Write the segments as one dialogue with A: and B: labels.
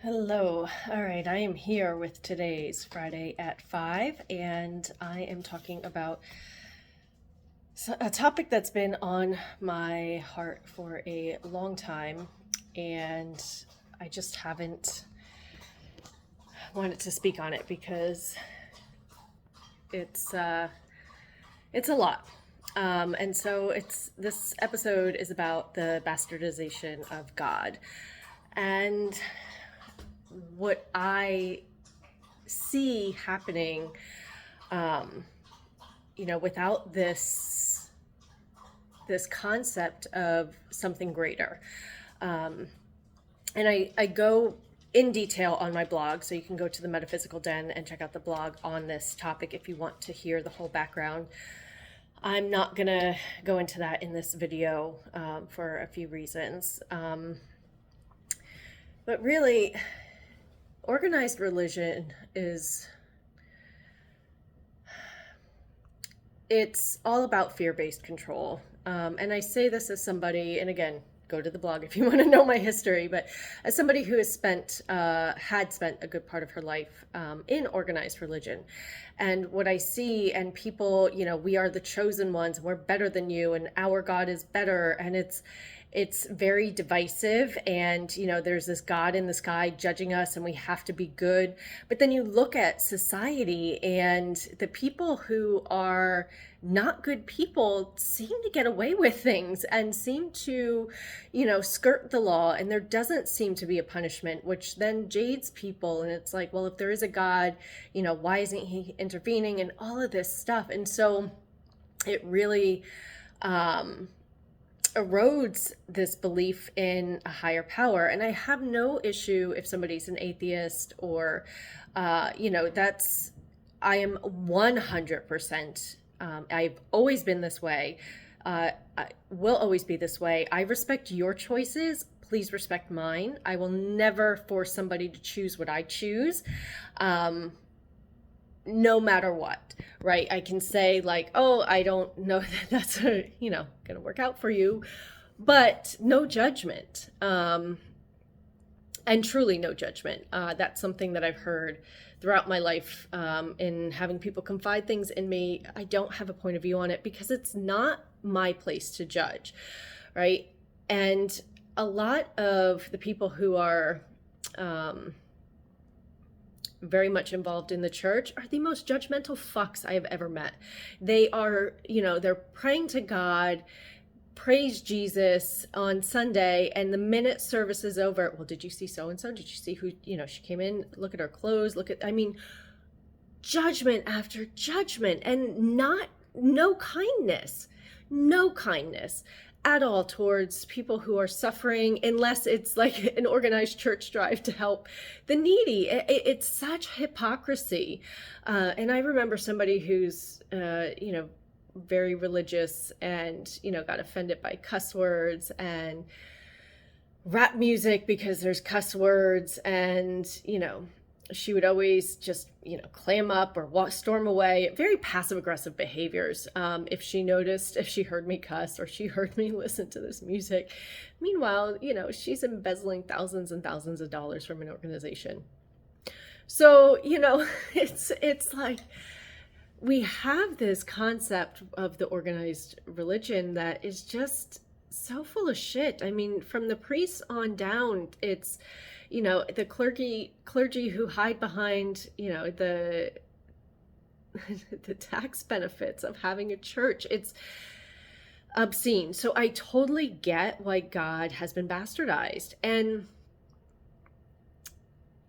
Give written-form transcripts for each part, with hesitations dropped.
A: Hello. All right, I am here with today's Friday at 5, and I am talking about a topic that's been on my heart for a long time, and I just haven't wanted to speak on it because it's uh, it's a lot. And so this episode is about the bastardization of God. And what I see happening, without this concept of something greater. And I go in detail on my blog, so you can go to the Metaphysical Den and check out the blog on this topic if you want to hear the whole background. I'm not going to go into that in this video for a few reasons. But really, organized religion it's all about fear-based control. And I say this as somebody, and again, go to the blog if you want to know my history, but as somebody who had spent a good part of her life in organized religion. And what I see, and people, we are the chosen ones, we're better than you, and our God is better. And it's very divisive, and there's this God in the sky judging us and we have to be good. But then you look at society, and the people who are not good people seem to get away with things and seem to skirt the law, and there doesn't seem to be a punishment, which then jades people. And it's like, well, if there is a God, why isn't he intervening, and all of this stuff. And so it really erodes this belief in a higher power. And I have no issue if somebody's an atheist or, I am 100%. I've always been this way. I will always be this way. I respect your choices. Please respect mine. I will never force somebody to choose what I choose. No matter what, right? I can say like, oh, I don't know that that's gonna work out for you, but no judgment, and truly no judgment. That's something that I've heard throughout my life, in having people confide things in me. I don't have a point of view on it because it's not my place to judge, right? And a lot of the people who are very much involved in the church are the most judgmental fucks I have ever met. They are, they're praying to God, praise Jesus on Sunday, and the minute service is over, well, did you see so-and-so? Did you see who, she came in, look at her clothes, judgment after judgment, and no kindness at all towards people who are suffering, unless it's like an organized church drive to help the needy. It's such hypocrisy. And I remember somebody who's, very religious and, got offended by cuss words and rap music because there's cuss words, and, she would always just, clam up or storm away. Very passive aggressive behaviors. If she heard me cuss or she heard me listen to this music. Meanwhile, she's embezzling thousands and thousands of dollars from an organization. So, it's like we have this concept of the organized religion that is just so full of shit. I mean, from the priests on down, it's, the clergy who hide behind, the the tax benefits of having a church. It's obscene. So I totally get why God has been bastardized. And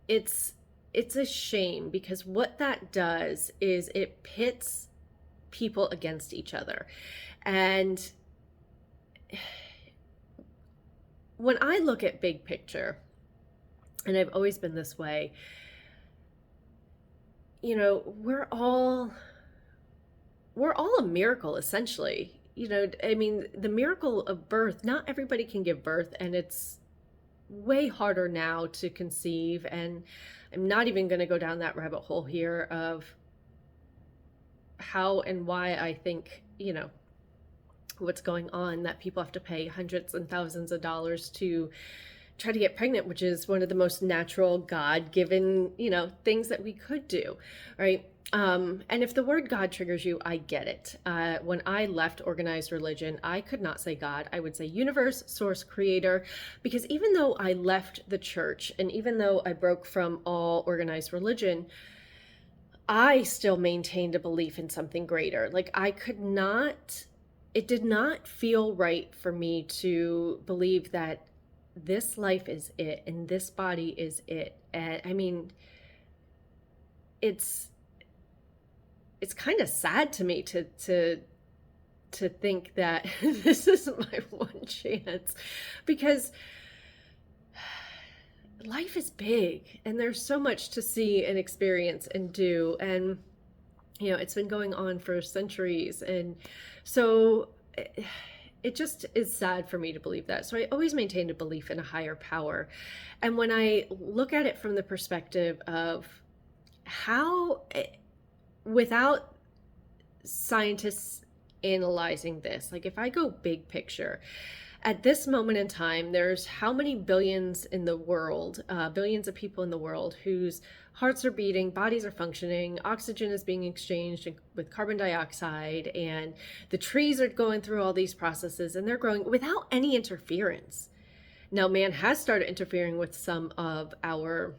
A: it's a shame, because what that does is it pits people against each other. And when I look at big picture, and I've always been this way, we're all a miracle, essentially. The miracle of birth, not everybody can give birth, and it's way harder now to conceive. And I'm not even going to go down that rabbit hole here of how and why I think, what's going on, that people have to pay hundreds and thousands of dollars to try to get pregnant, which is one of the most natural God-given, things that we could do, right? And if the word God triggers you, I get it. When I left organized religion, I could not say God. I would say universe, source, creator, because even though I left the church and even though I broke from all organized religion, I still maintained a belief in something greater. Like it did not feel right for me to believe that this life is it and this body is it. And I mean, it's kind of sad to me to think that this is my one chance, because life is big and there's so much to see and experience and do, and it's been going on for centuries, and so it just is sad for me to believe that. So I always maintained a belief in a higher power. And when I look at it from the perspective of how, without scientists analyzing this, like if I go big picture, at this moment in time, there's how many billions in the world, billions of people in the world whose hearts are beating, bodies are functioning, oxygen is being exchanged with carbon dioxide, and the trees are going through all these processes and they're growing without any interference. Now, man has started interfering with some of our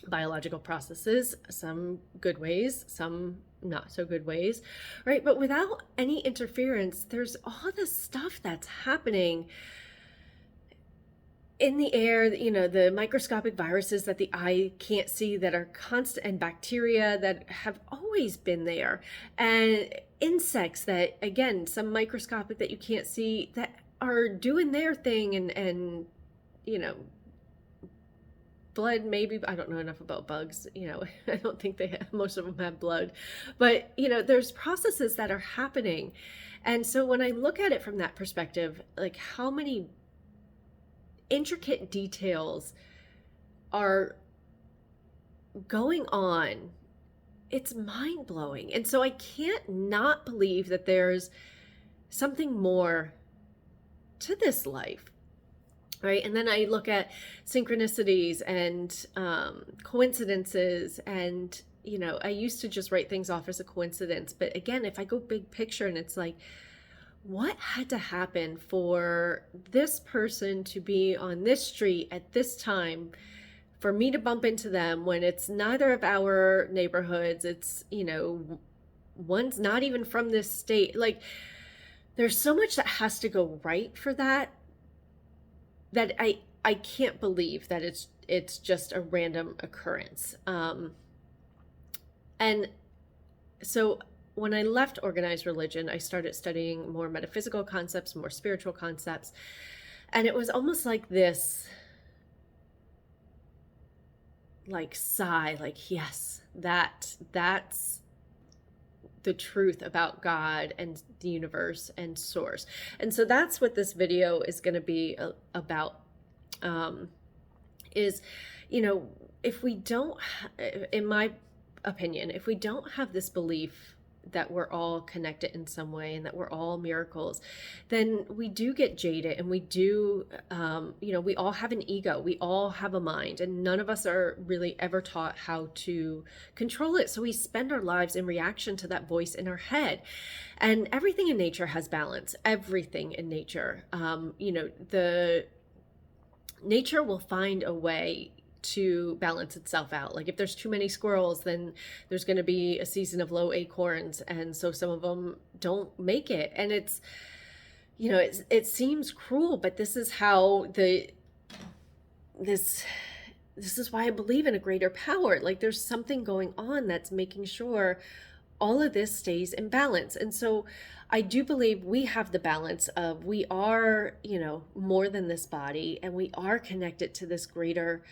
A: biological processes, some good ways, some not so good ways, right? But without any interference, there's all this stuff that's happening in the air, the microscopic viruses that the eye can't see that are constant, and bacteria that have always been there, and insects that, again, some microscopic that you can't see, that are doing their thing, and blood, maybe. I don't know enough about bugs. I don't think most of them have blood, but there's processes that are happening. And so when I look at it from that perspective, like how many intricate details are going on, it's mind-blowing. And so I can't not believe that there's something more to this life. Right. And then I look at synchronicities and coincidences, and, I used to just write things off as a coincidence. But again, if I go big picture, and it's like, what had to happen for this person to be on this street at this time, for me to bump into them when it's neither of our neighborhoods, it's, one's not even from this state. Like, there's so much that has to go right for that I can't believe that it's just a random occurrence. And so when I left organized religion, I started studying more metaphysical concepts, more spiritual concepts. And it was almost like this, like sigh, like, yes, that's the truth about God and the universe and source. And so that's what this video is going to be about, is, if we don't, in my opinion, if we don't have this belief that we're all connected in some way and that we're all miracles, then we do get jaded, and we do, we all have an ego, we all have a mind, and none of us are really ever taught how to control it. So we spend our lives in reaction to that voice in our head. And everything in nature has balance. Everything in nature, the nature will find a way to balance itself out. Like if there's too many squirrels, then there's going to be a season of low acorns, and so some of them don't make it. And it's, it seems cruel, but this is how this is why I believe in a greater power. Like there's something going on that's making sure all of this stays in balance. And so I do believe we have the balance of, we are, more than this body, and we are connected to this greater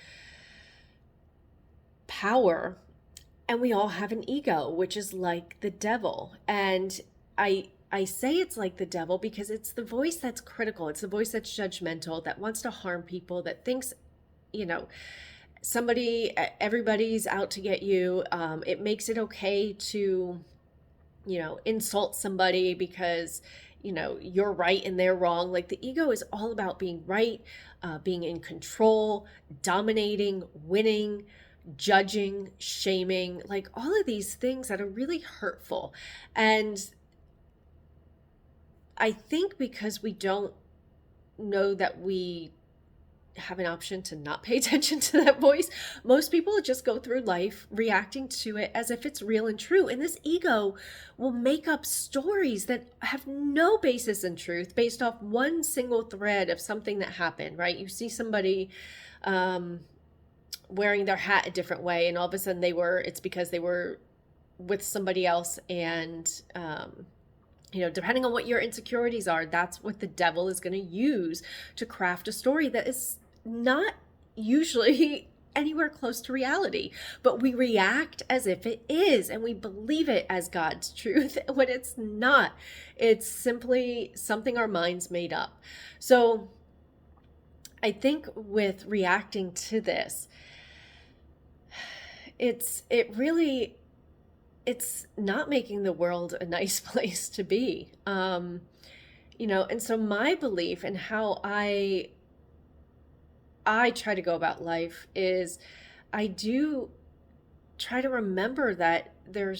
A: power, and we all have an ego, which is like the devil. And I say it's like the devil because it's the voice that's critical. It's the voice that's judgmental, that wants to harm people, that thinks, everybody's out to get you. It makes it okay to, insult somebody because you're right and they're wrong. Like the ego is all about being right, being in control, dominating, winning, judging, shaming, like all of these things that are really hurtful. And I think because we don't know that we have an option to not pay attention to that voice, most people just go through life reacting to it as if it's real and true. And this ego will make up stories that have no basis in truth based off one single thread of something that happened, right? You see somebody wearing their hat a different way, and all of a sudden it's because they were with somebody else, and depending on what your insecurities are, that's what the devil is going to use to craft a story that is not usually anywhere close to reality. But we react as if it is, and we believe it as God's truth when it's not. It's simply something our minds made up. So I think with reacting to this, it's not making the world a nice place to be. And so my belief and how I try to go about life is I do try to remember that there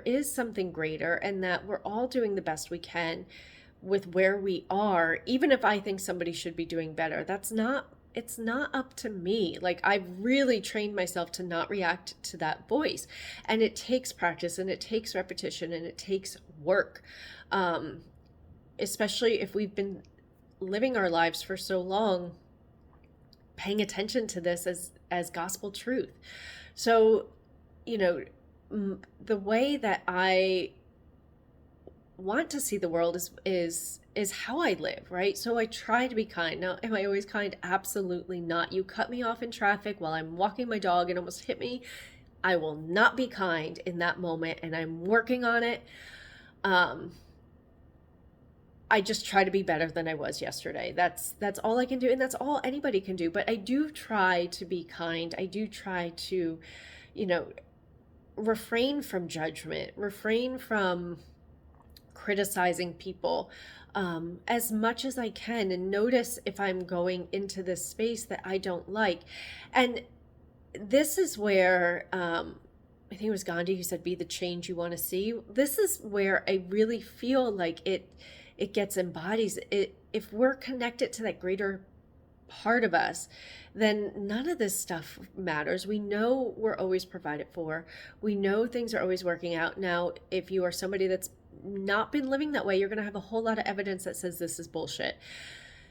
A: is something greater, and that we're all doing the best we can with where we are. Even if I think somebody should be doing better, it's not up to me. Like, I've really trained myself to not react to that voice. And it takes practice, and it takes repetition, and it takes work. Especially if we've been living our lives for so long, paying attention to this as gospel truth. So, the way that I want to see the world is how I live, right? So I try to be kind. Now, am I always kind? Absolutely not. You cut me off in traffic while I'm walking my dog and almost hit me, I will not be kind in that moment, and I'm working on it. I just try to be better than I was yesterday. That's all I can do, and that's all anybody can do. But I do try to be kind. I do try to, refrain from judgment, refrain from criticizing people as much as I can, and notice if I'm going into this space that I don't like. And this is where I think it was Gandhi who said, be the change you want to see. This is where I really feel like it gets embodies it. If we're connected to that greater part of us, then none of this stuff matters. We know we're always provided for. We know things are always working out. Now, if you are somebody that's not been living that way, you're going to have a whole lot of evidence that says this is bullshit.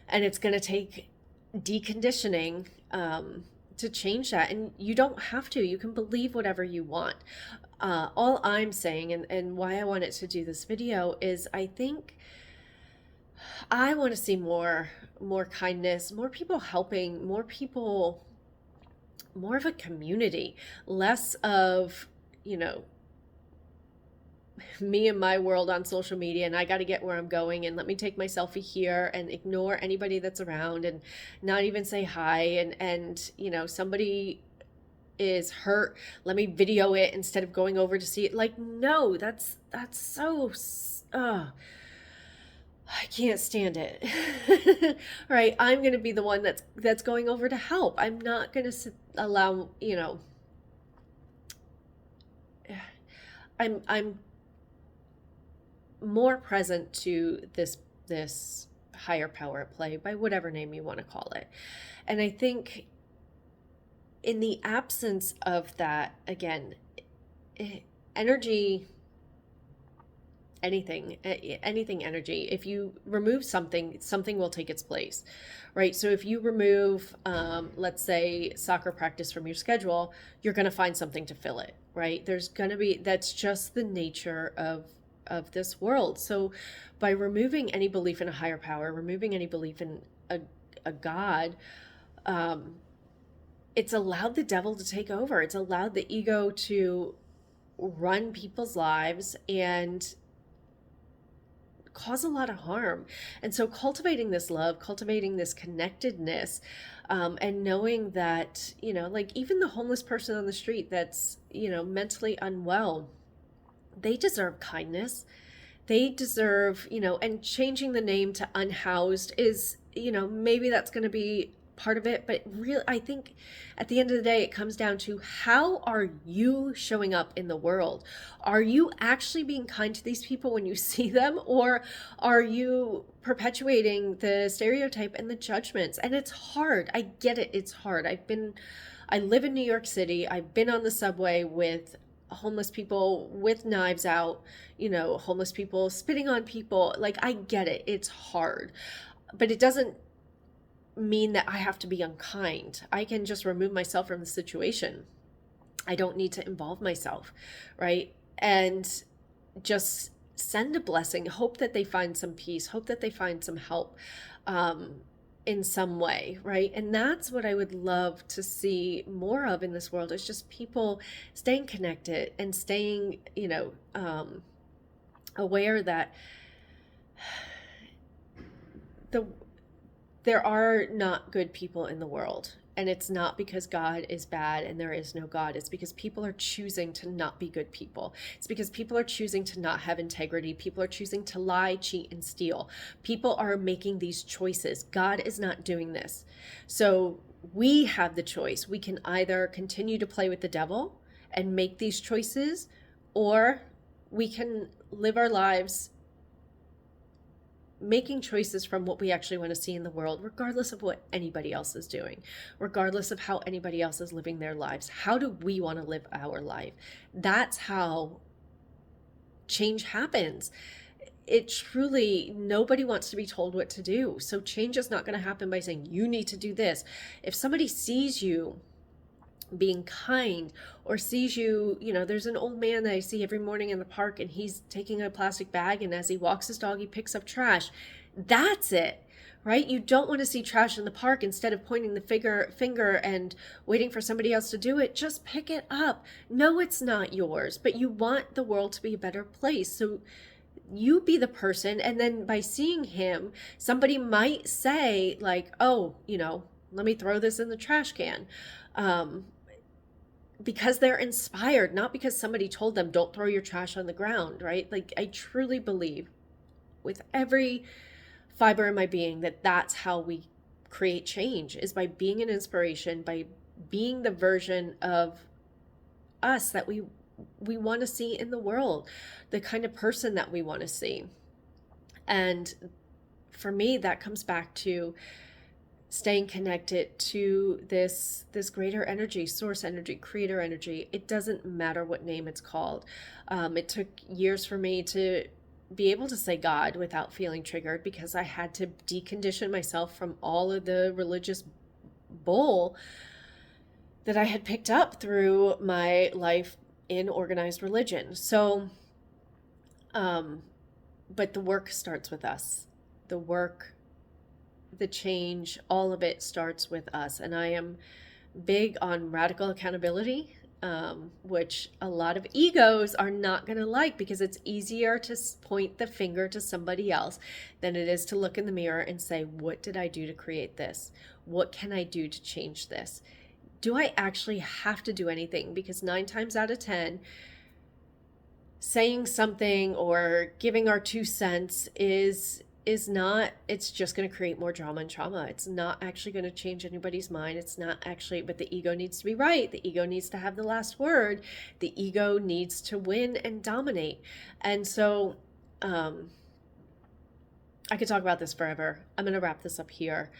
A: And it's going to take deconditioning to change that. And you don't have to. You can believe whatever you want. All I'm saying, and why I wanted to do this video, is I think I want to see more kindness, more people helping, more of a community, less of, me and my world on social media, and I got to get where I'm going, and let me take my selfie here and ignore anybody that's around and not even say hi, and somebody is hurt, let me video it instead of going over to see it. Like, no, that's so I can't stand it. Right? I'm going to be the one that's going over to help. I'm not going to allow, I'm more present to this higher power at play, by whatever name you want to call it. And I think in the absence of that, again, energy, anything energy, if you remove something will take its place, right? So if you remove, let's say, soccer practice from your schedule, you're going to find something to fill it, right? That's just the nature of this world. So by removing any belief in a higher power, removing any belief in a God, it's allowed the devil to take over. It's allowed the ego to run people's lives and cause a lot of harm. And so cultivating this love, cultivating this connectedness, and knowing that, like even the homeless person on the street that's, mentally unwell, they deserve kindness. they deserve, and changing the name to unhoused is, maybe that's going to be part of it, but really, I think at the end of the day, it comes down to how are you showing up in the world? Are you actually being kind to these people when you see them, or are you perpetuating the stereotype and the judgments? And it's hard. I get it. It's hard. I live in New York City. I've been on the subway with homeless people with knives out, homeless people spitting on people. Like, I get it. It's hard. But it doesn't mean that I have to be unkind. I can just remove myself from the situation. I don't need to involve myself, right? And just send a blessing, hope that they find some peace, hope that they find some help in some way, right? And that's what I would love to see more of in this world, is just people staying connected and staying, aware that there are not good people in the world. And it's not because God is bad and there is no God. It's because people are choosing to not be good people. It's because people are choosing to not have integrity. People are choosing to lie, cheat, and steal. People are making these choices. God is not doing this. So we have the choice. We can either continue to play with the devil and make these choices, or we can live our lives making choices from what we actually want to see in the world, regardless of what anybody else is doing, regardless of how anybody else is living their lives. How do we want to live our life? That's how change happens. It truly, nobody wants to be told what to do. So change is not going to happen by saying, you need to do this. If somebody sees you being kind, or sees you, there's an old man that I see every morning in the park, and he's taking a plastic bag, and as he walks his dog, he picks up trash. That's it, right? You don't want to see trash in the park. Instead of pointing the finger and waiting for somebody else to do it, just pick it up. No, it's not yours, but you want the world to be a better place. So you be the person, and then by seeing him, somebody might say like, oh, let me throw this in the trash can. Because they're inspired, not because somebody told them, don't throw your trash on the ground, right? Like, I truly believe with every fiber in my being that that's how we create change, is by being an inspiration, by being the version of us that we want to see in the world, the kind of person that we want to see. And for me, that comes back to staying connected to this greater energy, source energy, creator energy. It doesn't matter what name it's called. It took years for me to be able to say God without feeling triggered, because I had to decondition myself from all of the religious bull that I had picked up through my life in organized religion. So, but the work starts with us. The change, all of it starts with us. And I am big on radical accountability, which a lot of egos are not going to like, because it's easier to point the finger to somebody else than it is to look in the mirror and say, what did I do to create this? What can I do to change this? Do I actually have to do anything? Because 9 times out of 10, saying something or giving our 2 cents is not, it's just going to create more drama and trauma. It's not actually going to change anybody's mind. It's not actually, but the ego needs to be right. The ego needs to have the last word. The ego needs to win and dominate. And so I could talk about this forever. I'm going to wrap this up here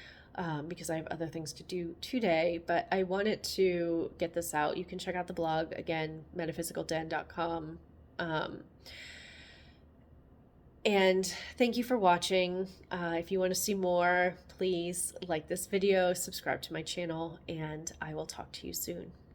A: because I have other things to do today, but I wanted to get this out. You can check out the blog again, metaphysicalden.com. And thank you for watching. If you want to see more, please like this video, subscribe to my channel, and I will talk to you soon.